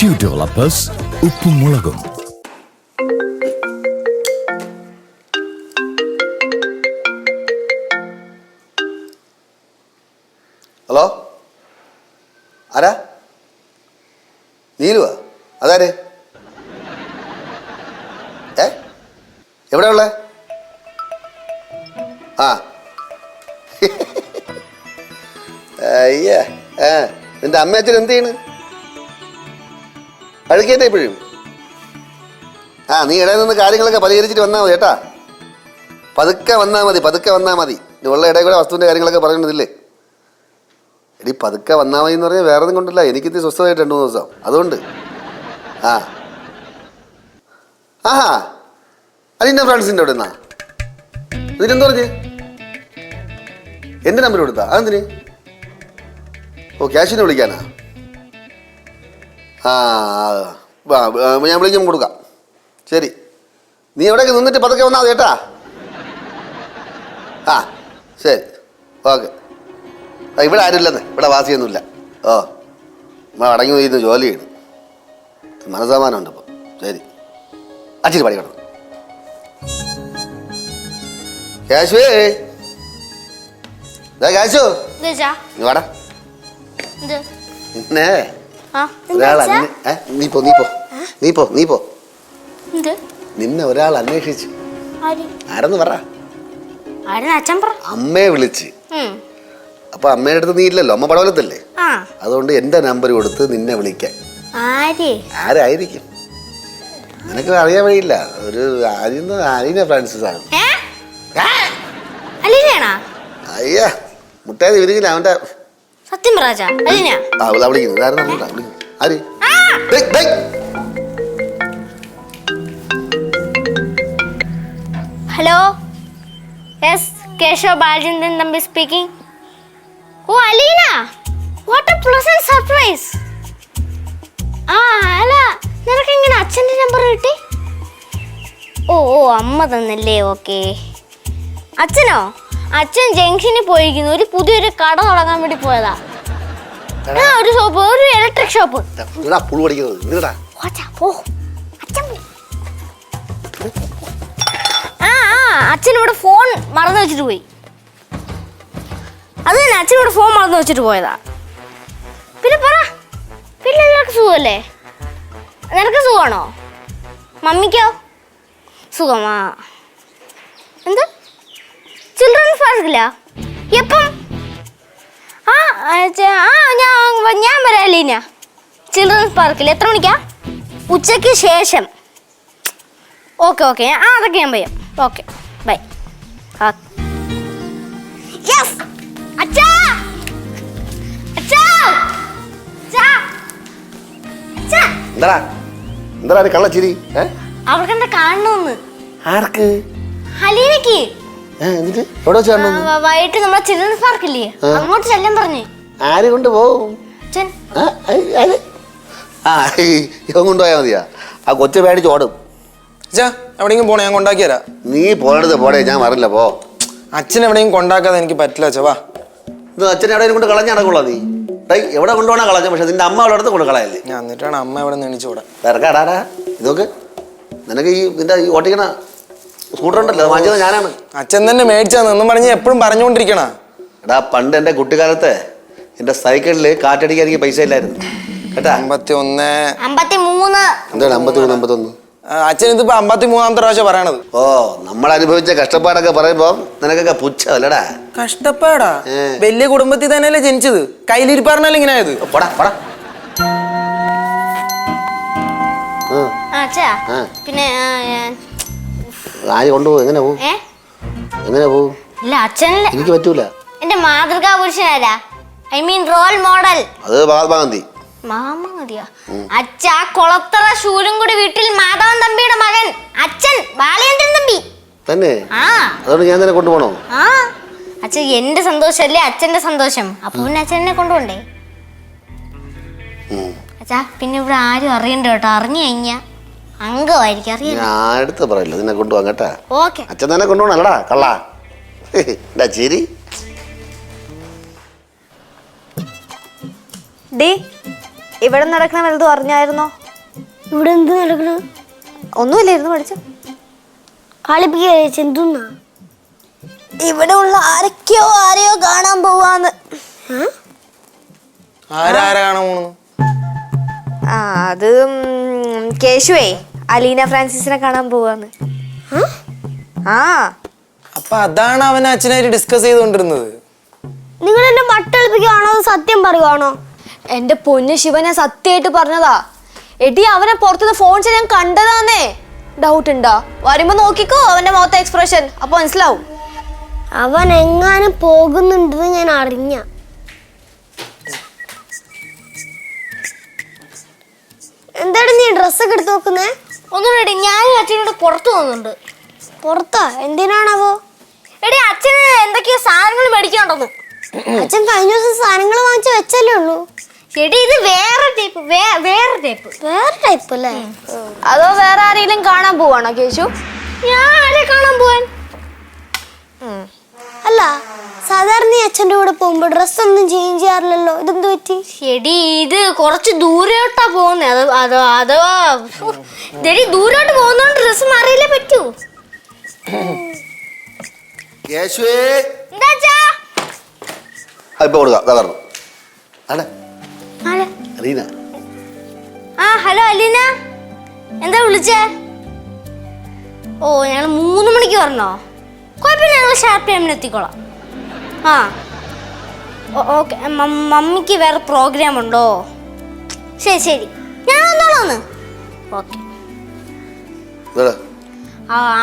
Q Developers ഉപ്പും മുളകും. Hello, ആരാ? നീലുവാ? അതാര്? എവിടെയാ ഉള്ളേ? ആ അയ്യ, നിന്റെ അമ്മ അച്ഛൻ എന്ത് ചെയ്യണ്? അഴുക്കേറ്റ ഇപ്പോഴും? നീ ഇടയിൽ നിന്ന് കാര്യങ്ങളൊക്കെ പരിഹരിച്ചിട്ട് വന്നാൽ മതി കേട്ടാ. പതുക്കെ വന്നാൽ മതി. ഉള്ള ഇടയിൽ കൂടെ വസ്തുവിൻ്റെ കാര്യങ്ങളൊക്കെ പറയണതില്ലേ? എടി പതുക്കെ വന്നാൽ മതി എന്ന് പറഞ്ഞാൽ വേറെ ഒന്നും കൊണ്ടല്ല, എനിക്കിത് സ്വസ്ഥമായിട്ട് 2-3 ദിവസം അതുകൊണ്ട്. ആഹാ, അതിൻ്റെ ഫ്രണ്ട്സിൻ്റെ അവിടെ നിന്നാ ഇതിനെന്താ പറഞ്ഞ്? എൻ്റെ നമ്പർ കൊടുത്താ? അതെന്തിന്? ഓ, ക്യാഷിന് വിളിക്കാനാ? ഞാൻ വിളിക്കുമ്പോൾ കൊടുക്കാം. ശരി, നീ എവിടേക്ക് നിന്നിട്ട് പതുക്കെ വന്നാൽ മതി കേട്ടാ. ശരി, ഓക്കെ. ഇവിടെ ആരുമില്ലെന്ന്, ഇവിടെ വാസിയൊന്നുമില്ല. അടങ്ങി പോയിരുന്നു, ജോലി ചെയ്യണം, മനസ്സമാനമുണ്ട് ഇപ്പോൾ. ശരി, അച്ഛന് പഠിക്കണം. കാശുവേ, കാശു വാടാ. പിന്നെ നീ പോ. നിന്നെ ഒരാൾ അന്വേഷിച്ചു. ആരെന്ന് പറ? അമ്മയെ വിളിച്ച്. അപ്പൊ അമ്മയുടെ അടുത്ത് നീ ഇല്ലല്ലോ, അമ്മ പടവലത്തല്ലേ. അതുകൊണ്ട് എന്റെ നമ്പർ കൊടുത്ത് നിന്നെ വിളിക്കാൻ. ആരായിരിക്കും നിനക്ക് അറിയാൻ വഴിയില്ല. ഒരു അലീന ഫ്രാൻസിസ് ആണ്. അയ്യാ, മുട്ടായി വിരിഞ്ഞില്ല അവന്റെ. സത്യം hello, yes, Keshav Balachandran Thampi speaking. Oh Aleena, what a pleasant surprise. അല്ല, നിനക്ക് എങ്ങനെ അച്ഛൻ്റെ നമ്പർ കിട്ടി? ഓ അമ്മ തന്നല്ലേ. ഓക്കെ. അച്ഛനോ? അച്ഛൻ ജംഗ്ഷനിൽ പോയിരിക്കുന്നു, ഒരു പുതിയൊരു കട തുടങ്ങാൻ വേണ്ടി പോയതാ. ഒരു ഷോപ്പ്, ഒരു ഇലക്ട്രിക് ഷോപ്പ്. അച്ഛനിവിടെ ഫോൺ മറന്നു വെച്ചിട്ട് പോയി. അത് തന്നെ, അച്ഛനിവിടെ ഫോൺ മറന്നു വെച്ചിട്ട് പോയതാ. പിന്നെ പറ, പിന്നെ നിനക്ക് സുഖമല്ലേ? നിനക്ക് സുഖമാണോ? മമ്മിക്കോ സുഖമാ? എന്ത് ചിൽഡ്രൻസ് പാർക്കില്ല? എപ്പം? ഞാൻ വരാം ചിൽഡ്രൻസ് പാർക്കിൽ. എത്ര മണിക്കാ? ഉച്ചയ്ക്ക് ശേഷം. ഓക്കെ, അതൊക്കെ ഞാൻ പറയാം. Okay, by. കള്ളച്ചിരി അവർക്കെന്താ കാണണമെന്ന്. ആർക്ക്? ഹലീനക്ക്. വൈകിട്ട് നമ്മളെ ചിൽഡ്രൻസ് പാർക്കില്ലേ, അങ്ങോട്ട് ചെല്ലാൻ പറഞ്ഞു. ആര് കൊണ്ട് പോവും? കൊണ്ടുപോയാ മതിയാ? ആ കൊച്ചു പേടിച്ച് ഓടും. എവിടെയെങ്കിലും പോണേ, ഞാൻ കൊണ്ടാക്കിയരാ. നീ പോണത് പോടേ, ഞാൻ പറഞ്ഞില്ല പോ. അച്ഛൻ എവിടെയെങ്കിലും കൊണ്ടാക്കാതെ എനിക്ക് പറ്റില്ല. ചവാ, ഇത് അച്ഛനെ എവിടെയും കൊണ്ട് കളഞ്ഞ നടക്കുള്ളൂ. നീ എവിടെ കൊണ്ടുപോകണ കളഞ്ഞ, പക്ഷെ നിന്റെ അമ്മ അവിടെ അടുത്ത് കൊണ്ട് കളയല്ലേ. ഞാൻ എന്നിട്ടാണ് അമ്മ എവിടെ നിന്ന് എണീച്ചോടാ. ഇറക്കാടാ ഇതൊക്കെ. നിനക്ക് നിന്റെ ഈ ഓട്ടിക്കണ സ്കൂട്ടർ ഉണ്ടല്ലോ, വാങ്ങിച്ചത് ഞാനാണ്. അച്ഛൻ തന്നെ മേടിച്ചാന്ന് പറഞ്ഞ് എപ്പോഴും പറഞ്ഞുകൊണ്ടിരിക്കണ. എടാ, പണ്ട് എൻ്റെ കുട്ടിക്കാലത്ത് എൻ്റെ സൈക്കിളിൽ കാറ്റടിക്കാൻ എനിക്ക് പൈസ ഇല്ലായിരുന്നു കേട്ടാ. 51, 53. എന്താണ് 53, 51? അച്ഛൻ ഇതിപ്പോ 53ാമത്തെ പ്രാവശ്യം പറയണത്. നമ്മൾ അനുഭവിച്ച കഷ്ടപ്പാടൊക്കെ പറയുമ്പോ നിനക്കൊക്കെ പുച്ഛമല്ലടാ. കഷ്ടപ്പാടാ? വലിയ കുടുംബത്തിൽ തന്നെയല്ലേ ജനിച്ചത്, കയ്യിലിരിപ്പാറിനല്ല ഇങ്ങനെ ആയത്. പിന്നെ കൊണ്ടുപോകും. എങ്ങനെ പോവും? എനിക്ക് പറ്റൂല. എന്റെ മാതൃകാ പുരുഷനാരാ? I mean role model. അത് മഹാത്മാഗാന്ധി. മഹാത്മാഗാന്ധിയാ? അച്ഛ, കൊളത്തറ ശൂലംകുടി വീട്ടിൽ മാധവൻ തമ്പിയുടെ മകൻ അച്ഛൻ ബാലചന്ദ്രൻ തമ്പി തന്നെ. അതുകൊണ്ട് ഞാൻ തന്നെ കൊണ്ടുപോകണോ? അച്ഛൻ എന്റെ സന്തോഷല്ലേ അച്ഛന്റെ സന്തോഷം. അപ്പൊ പിന്നെ അച്ഛനെ കൊണ്ടുപോണ്ടേ? അച്ഛാ, പിന്നെ ഇവിടെ ആരും അറിയണ്ട കേട്ടോ. അറിഞ്ഞു കഴിഞ്ഞാ അംഗമായിരിക്കും. അറിയാം, ഞാൻ അടുത്ത് പറയല്ലോ നിന്നെ കൊണ്ടുപോകാൻ കേട്ടാ. ഓക്കെ. അച്ഛൻ തന്നെ കൊണ്ടുപോകണല്ലടാ കള്ളാ. ശരി. ഇവിടെ നടക്കണ വലുതും അറിഞ്ഞായിരുന്നോ? ഇവിടെ എന്ത് നടക്കണ? ഒന്നുമില്ലായിരുന്നു പഠിച്ചു. കളിപ്പിക്കുന്ന ഇവിടെ ഉള്ള ആരെയോ കാണാൻ പോവാന്ന്. ആരാ കാണാൻ പോണു? ആ അത് കേശുവേ അലീന ഫ്രാൻസിസിനെ കാണാൻ പോവാന്ന്. ആ അപ്പൊ അതാണ് അവൻ അച്ഛനായിട്ട് ഡിസ്കസ് ചെയ്തുകൊണ്ടിരുന്നത്. നിങ്ങൾ എന്നെ വട്ടളിപ്പിക്കുകയാണോ സത്യം പറയുവാണോ? എന്റെ പൊന്ന് ശിവനെ സത്യമായിട്ട് പറഞ്ഞതാ. എടി അവനെ പുറത്തുനിന്ന് ഫോൺ ചെയ്യാൻ കണ്ടതാന്നേ. ഡൗട്ട് ഉണ്ടോ? വരുമ്പോ നോക്കിക്കോ അവന്റെ മുഖത്തെ എക്സ്പ്രഷൻ, അപ്പൊ മനസ്സിലാവും. അവൻ എങ്ങാനും പോകുന്നുണ്ടെന്ന് ഞാൻ അറിഞ്ഞ. എന്താണ് നീ ഡ്രസ്സൊക്കെ എടുത്ത് നോക്കുന്നേ? ഒന്നുകൂടി ഞാനും അച്ഛനോട് പുറത്തു പോകുന്നുണ്ട്. പുറത്താ? എന്തിനാണാവോ? എടി അച്ഛന് എന്തൊക്കെയോ സാധനങ്ങൾ മേടിക്കാണ്ടെന്ന്. അച്ഛൻ കഴിഞ്ഞ ദിവസം സാധനങ്ങൾ വാങ്ങിച്ചു വെച്ചല്ലേ ഉള്ളൂ. എടി ഇത് വേറെ ടൈപ്പ്. വേറെ ടൈപ്പ് അല്ലേ? അതോ വേറെ ആരെങ്കിലും കാണാൻ പോവാണോ കേശു? ഞാൻ ആരെ കാണാൻ പോവാൻ? അല്ല, സാധാരണ നീ അച്ഛൻ്റെ കൂടെ പോകുമ്പോ ഡ്രസ് ഒന്നും ചേഞ്ച് ചെയ്യാറില്ലല്ലോ, ഇതെന്ത് പറ്റി? എടി ഇത് കുറച്ച് ദൂരോട്ടാ പോകുന്നേ. അഥവാ ദൂരോട്ട് പോകുന്നോണ്ട് ഡ്രസ് മാറിയില്ലേ പറ്റൂ. യേശുവേ എന്താച്ചാ? ഇപ്പൊ കൊടുക്കാം. അലീന. ആ ഹലോ അലീന, എന്താ വിളിച്ചേ? ഓ ഞങ്ങൾ 3 മണിക്ക് പറഞ്ഞോ? കുഴപ്പമില്ല, ഞങ്ങൾ ഷാർപ്പ് ടൈമിന് എത്തിക്കോളാം. ആ ഓക്കെ. മമ്മിക്ക് വേറെ പ്രോഗ്രാം ഉണ്ടോ? ശരി ഞാൻ വന്നോളാന്ന്. ഓക്കെ.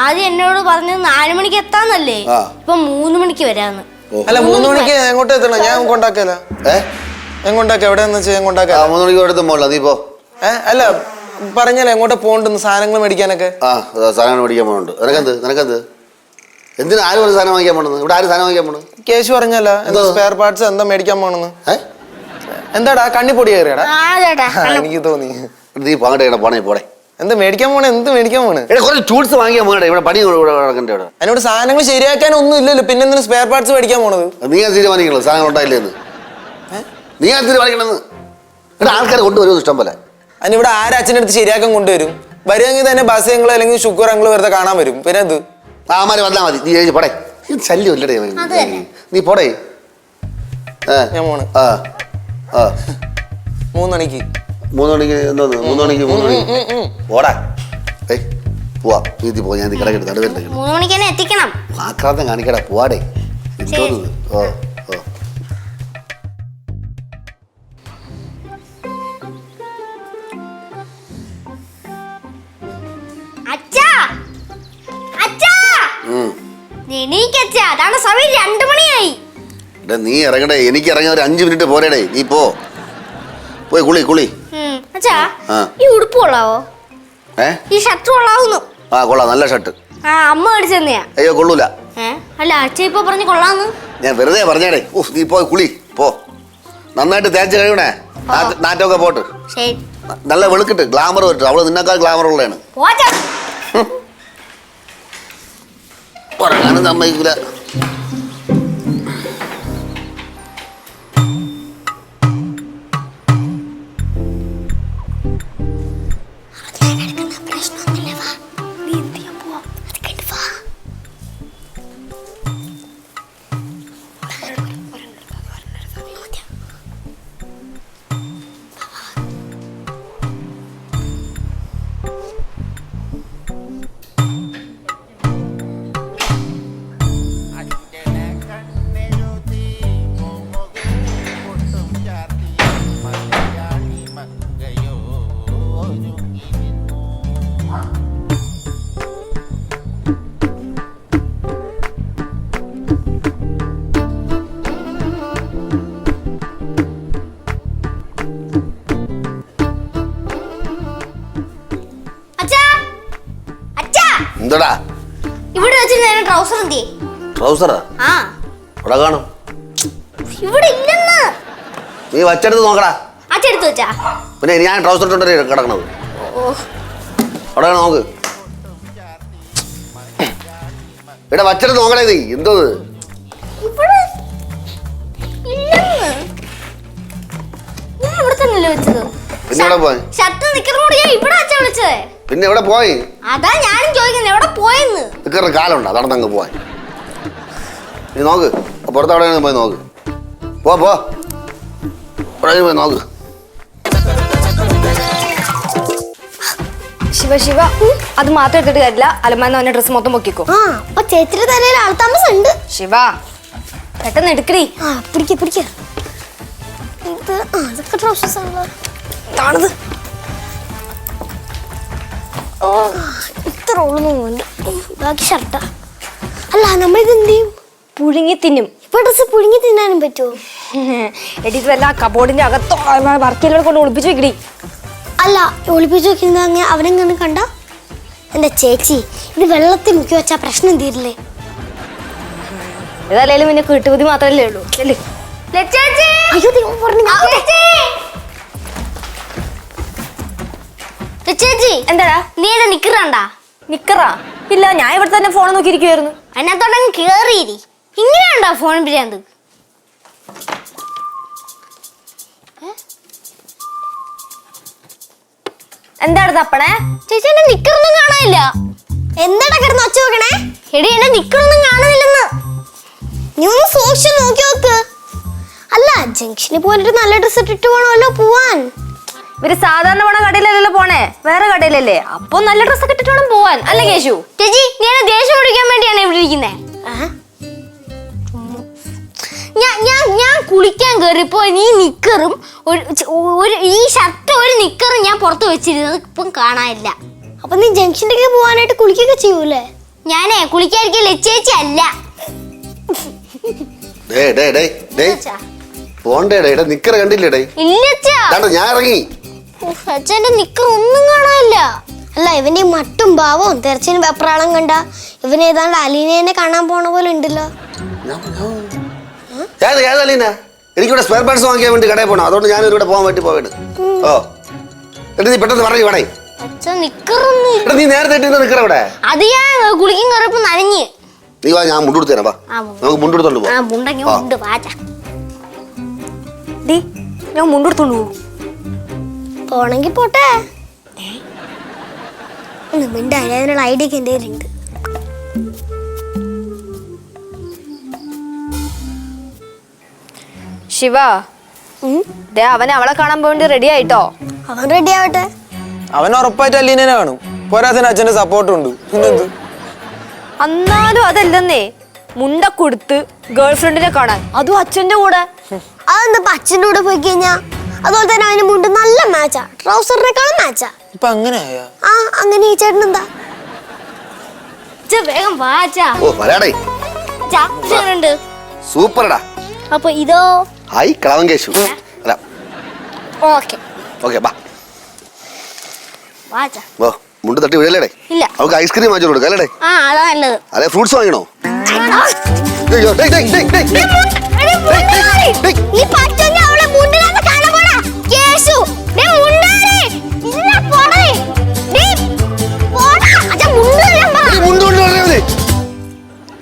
ആദ്യം എന്നോട് പറഞ്ഞത് 4 മണിക്ക് എത്താന്നല്ലേ, ഇപ്പൊ 3 മണിക്ക് വരാന്ന്. അല്ല 3 മണിക്ക് എങ്ങോട്ട് എത്തണം? ഞാൻ കൊണ്ടാക്കല. എങ്ങോട്ടാക്ക? എവിടെയാന്ന് വെച്ചാൽ ഞാൻ കൊണ്ടാക്കാം. 3 മണിക്ക് എടുത്തും പോകണ്ട നീ പോ. അല്ല പറഞ്ഞല്ലേ എങ്ങോട്ടാ പോകണ്ടെന്ന്, സാധനങ്ങൾ മേടിക്കാനൊക്കെ. സാധനങ്ങൾ മേടിക്കാൻ പോകണ്ട്. നിനക്കെന്ത് എന്തിനാ? ആര് പറഞ്ഞ സാധനം വാങ്ങിക്കാൻ പോണെന്ന്? ഇവിടെ ആര് സാധനം വാങ്ങിക്കാൻ പോണു? കേശു പറഞ്ഞല്ല എന്താ സ്പെയർ പാർട്സ് എന്താ മേടിക്കാൻ പോണെന്ന്. എന്താടാ കണ്ണിപ്പൊടി കയറിയാടാ? എനിക്ക് തോന്നി നീ പങ്കെടുക്കണ പോണേ പോടെ. എന്താ മേടിക്കാൻ പോണേ? എന്ത് മേടിക്കാൻ പോണേ? കുറച്ച് ടൂൾസ് വാങ്ങിക്കാൻ പോകണ്ടേ? ഇവിടെ പണി നടക്കണ്ടേ? ഇവിടെ അതിനോട് സാധനങ്ങൾ ശരിയാക്കാൻ ഒന്നും ഇല്ലല്ലോ, പിന്നെ എന്തിനാ സ്പെയർ പാർട്സ് മേടിക്കാൻ പോണത്? നീ ഞാൻ തീരുമാനിക്കണല്ലോ സാധനങ്ങൾ ഉണ്ടായില്ലേന്ന്. നീ ഞാൻ തീരുമാനിക്കണമെന്ന്. ഇവിടെ ആൾക്കാരെ കൊണ്ടുവരുമോ ഇഷ്ടം പോലെ? അതിനിവിടെ ആരച്ഛൻ്റെ അടുത്ത് ശരിയാക്കാൻ കൊണ്ടുവരും? വരുമെങ്കിൽ തന്നെ ബസ് ഞങ്ങൾ അല്ലെങ്കിൽ ഷുഗർ ഞങ്ങൾ വെറുതെ കാണാൻ വരും. പിന്നെ അത് ആമാര് വന്നാൽ മതി. നീ എഴുതി പോടേ. ശല്യം ഇല്ലടേ നീ പോടേ. ഞാൻ പോണ്. 3 മണിക്ക്. 3 മണിക്ക് എന്തോന്ന്? 3 മണിക്ക് പോടാ. പോവാ. വീട്ടിൽ പോ. ഞാൻ കിടക്കട്ടെ. നടുവരുന്ന 3 മണിക്ക് തന്നെ എത്തിക്കണം. ആക്രാന്തം കാണിക്കടാ. പോവാടേ. എന്തോന്നത്? അതാണ് സമയം 2 മണിയായി. നീ ഇറങ്ങടേ. എനിക്ക് ഇറങ്ങാൻ ഒരു 5 മിനിറ്റ് പോരടേ. നീ പോയി കുളി. അച്ഛാ ഈ ഉടുപ്പ് കൊള്ളാവോ? ഈ ഷർട്ട് കൊള്ളാവുന്നു. കൊള്ളാം. നല്ല ഷർട്ട്. അമ്മ മേടിച്ചെന്നെയാ. അയ്യോ കൊള്ളൂല. അല്ല അച്ഛ ഇപ്പൊ പറഞ്ഞു കൊള്ളാന്ന്. ഞാൻ വെറുതെ പറഞ്ഞേടേ. നീ പോയി കുളി. നന്നായിട്ട് തേച്ച് കഴിയണേ. നാറ്റമൊക്കെ പോട്ട്. നല്ല വെളുക്കിട്ട് ഗ്ലാമർ പറ്റും. അവള് നിന്നേക്കാൾ ഗ്ലാമർ ഉള്ളതാണ്. പറയാനും സമ്മതിക്കൂല. എന്താടാ ഇവിടെ വെച്ച് ഞാൻ ട്രൗസർ എന്തി? ട്രൗസറാ? ഇവിടെ കാണും. ഇവിടെ ഇല്ലെന്ന്. നീ വച്ചെടുത്ത് നോക്കടാ. അച്ഛടുത്ത് വെച്ചാ? പിന്നെ ഞാൻ ട്രൗസർ ഇട്ടോണ്ടേ കിടക്കണത്. അവിടെ നോക്ക്. ഇവിടെ വച്ചെടുത്ത് നോക്കണേ. നീ എന്തോ ഇവിടെ ഇല്ലെന്ന്. ഞാൻ ഇവിടെ തന്നെ അച്ഛനല്ലേ വെച്ചത്. പിന്നെ എവിടെ പോയി? ഷർട്ട് നിക്കറോട് ഞാൻ ഇവിടെ അച്ഛൻ വിളിച്ചത്. പിന്നെ എവിടെ പോയി? അതാ ഞാനും ചോദിക്കുന്നത്, എവിടെ പോയെന്ന്. നിക്കറിന് കാലുണ്ടോ? അതാണ് അങ്ങ് പോവാൻ. നീ നോക്ക്, പുറത്തവിടെ പോയി നോക്ക്. പോ പോയി നോക്ക്. ശിവ അത് മാത്രം എടുത്തിട്ട് കാര്യമില്ല. അലമാന്ന് അവന്റെ ഡ്രസ് മൊത്തം പൊക്കിക്കോ. ആ അപ്പൊ ചേച്ചിയുടെ തലയിൽ ആൾത്താമസം ഉണ്ട്. ശിവ പെട്ടെന്ന് എടുക്കടി. ആ പിടിക്ക ഇത് അതൊക്കെ ട്രൗസേഴ്സ് ആണല്ലോ. താണത് ഓ ഇത്ര ഉള്ളു. ബാക്കി ഷർട്ടാ. അല്ല നമ്മളിത് എന്ത് ചെയ്യും? പുഴുങ്ങി തിന്നും. ഇപ്പൊ ഡ്രസ് പുഴുങ്ങി തിന്നാനും പറ്റുമോ? എടി ഇത് വല്ല കബോർഡിന്റെ അകത്തോ വർക്കിലോട് കൊണ്ട് ഒളിപ്പിച്ചു വെക്കടി. അല്ല ഒളിപ്പിച്ചു വെക്കുന്ന അവനെങ്ങനെ കണ്ട? എന്റെ ചേച്ചി ഇത് വെള്ളത്തിൽ മുക്കി വെച്ചാ പ്രശ്നം തീരില്ലേ? ഏതായാലും പിന്നെ കിട്ടുബുദ്ധി മാത്രല്ലേ ഉള്ളൂ. അയ്യോ ദൈവം പറഞ്ഞു. ചേച്ചി എന്താടാ നീ എന്നെ നിക്കറണ്ടാ? നിക്കറാ? ഇല്ല, ഞാൻ ഇവിടെ തന്നെ ഫോൺ നോക്കിയിരിക്കുവായിരുന്നു. അതിനകത്തോടങ്ങ് കേറിയിരി. ഇങ്ങനെയുണ്ടോ ഫോൺ പിരിയാന്ത്? എന്താണ് തപ്പണേ? ചേച്ചി എന്റെ നിക്കറൊന്നും കാണാനില്ല. എന്താടാ കിടന്ന് ഒച്ച നോക്കണേ? എടി എന്റെ നിക്കറൊന്നും കാണുന്നില്ലെന്ന്. നീ ഒന്ന് സൂക്ഷിച്ച് നോക്കി നോക്ക്. അല്ല ജംഗ്ഷനിൽ പോയിട്ട് നല്ല ഡ്രസ് ഇട്ടിട്ട് പോണല്ലോ പോവാൻ. ഇവര് സാധാരണ പോണ കടയിലല്ലല്ലോ പോണേ, വേറെ കടയിലല്ലേ. അപ്പൊ നല്ല ഡ്രസ്സൊക്കെ ഇട്ടിട്ട് വേണം പോവാൻ, അല്ലേ കേശു? ചേച്ചി നീ എന്നെ ദേഷ്യം പിടിക്കാൻ വേണ്ടിയാണ് ഇവിടെ ഇരിക്കുന്നേ. ഞാൻ കുളിക്കാൻ കയറിയപ്പോ നീ നിക്കറും ഈ ഷർട്ട് ഒരു നിക്കറും ഞാൻ പുറത്ത് വെച്ചിരുന്നത് ഇപ്പം കാണാനില്ല. അപ്പൊ നീ ജംഗ്ഷനിലേക്ക് പോവാനായിട്ട് കുളിക്കൊക്കെ ചെയ്യൂലേ? ഞാനേ കുളിക്കാതിരിക്കല്ലേ ചേച്ചി അല്ല. പോണ്ടേടേ നിക്കറ കണ്ടില്ലേടേ? ഇല്ല ഞാൻ ഇറങ്ങി. അച്ഛന്റെ നിക്കർ ഒന്നും കാണാനില്ല. അല്ല ഇവന്റെ മട്ടും ഭാവവും തെരച്ചിലും വെപ്രാളം കണ്ട ഇവന് ഏതാണ്ട് അലീനേനെ കാണാൻ പോണ പോലെ ഉണ്ടല്ലോ. ഏതലീന? എനിക്കിവിടെ സ്പെയർ പാർട്സ് വാങ്ങിക്കാൻ വേണ്ടി കടയിൽ പോകണം. അതുകൊണ്ട് ഞാൻ ഇവിടെ പോകാൻ വേണ്ടി പോവാണ്. ഓ എന്നിട്ട് നീ പെട്ടെന്ന് പറഞ്ഞു വേണേ. നീ നേരത്തെ നിക്കറ ഇവിടെ. അത് ഞാൻ കുളിക്കും കയറിയപ്പോ നനഞ്ഞ്. നീ വാ, ഞാൻ മുണ്ടെടുത്ത് തരാം. വാ നമുക്ക് മുണ്ടെടുത്തോണ്ട് പോവാം. ഞാൻ മുണ്ടെടുത്തോണ്ട് പോകും. പോണെങ്കി പോട്ടെ. അതിനുള്ള ഐഡിയ ഒക്കെ എന്റെ കയ്യിലുണ്ട്. ശിവ അവൻ അവളെ കാണാൻ പോവേണ്ടി റെഡി ആയിട്ടോ. അവൻ റെഡി ആവട്ടെ. അവൻ ഉറപ്പായിട്ട് അലീനെ കാണും. പോരാത്തിന് അച്ഛന്റെ സപ്പോർട്ടും ഉണ്ട്. പിന്നെന്ത്? എന്നാലും അതല്ലെന്നേ, മുണ്ട കൊടുത്ത് ഗേൾ ഫ്രണ്ടിനെ കാണാൻ, അതും അച്ഛന്റെ കൂടെ. അതെന്താ അച്ഛൻ്റെ കൂടെ പോയി കഴിഞ്ഞാ? അതുപോലെ തന്നെ അവന് മുണ്ട് നല്ല മാച്ചാ, ട്രൗസറിനെക്കാളും മാച്ചാ. ഇപ്പൊ അങ്ങനെയാ? ആ അങ്ങനെ ഈ ചേട്ടൻ എന്താ വേഗം വാച്ചാ. ഓ വരാടേ. സൂപ്പർടാ. അപ്പൊ ഇതോ? ഹായ് കളവൻ കേശു. അല്ല ഓക്കെ ഓക്കെ ബാ. വാച്ചാ. ഓ മുണ്ട് തട്ടി വീഴല്ലേടേ? ഇല്ല. അവൾക്ക് ഐസ്ക്രീം വാങ്ങിച്ചു കൊടുക്കാം അല്ലേടേ? ആ അതാ നല്ലത്. അല്ലെ ഫ്രൂട്ട്സ് വാങ്ങിക്കണോ?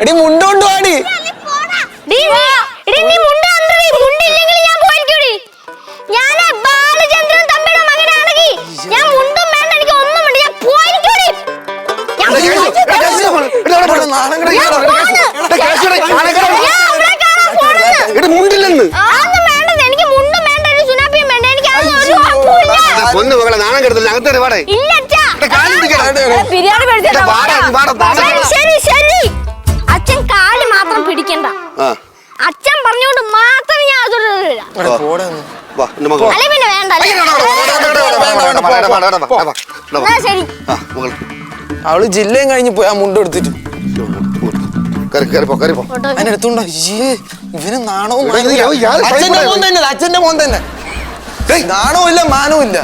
എടി മുണ്ടോണ്ട് വാടി. മുണ്ടില്ലെന്ന് പൊന്നു മകളെ നാണം കെടുത്തില്ല. അകത്തേറി വാടേ. അച്ഛൻ കാല് മാത്രം പിടിക്കണ്ട. അച്ഛൻ പറഞ്ഞോണ്ട് മാത്രം ഞാൻ പിന്നെ വേണ്ട. ശരി അവള് ജില്ലയും കഴിഞ്ഞ് പോയി ആ മുണ്ട് എടുത്തിട്ട് അതിനെടുത്തോണ്ടോ. ഇവന് നാണവും അച്ഛന്റെ മോൻ തന്നെ നാണവും ഇല്ല മാനവും ഇല്ല.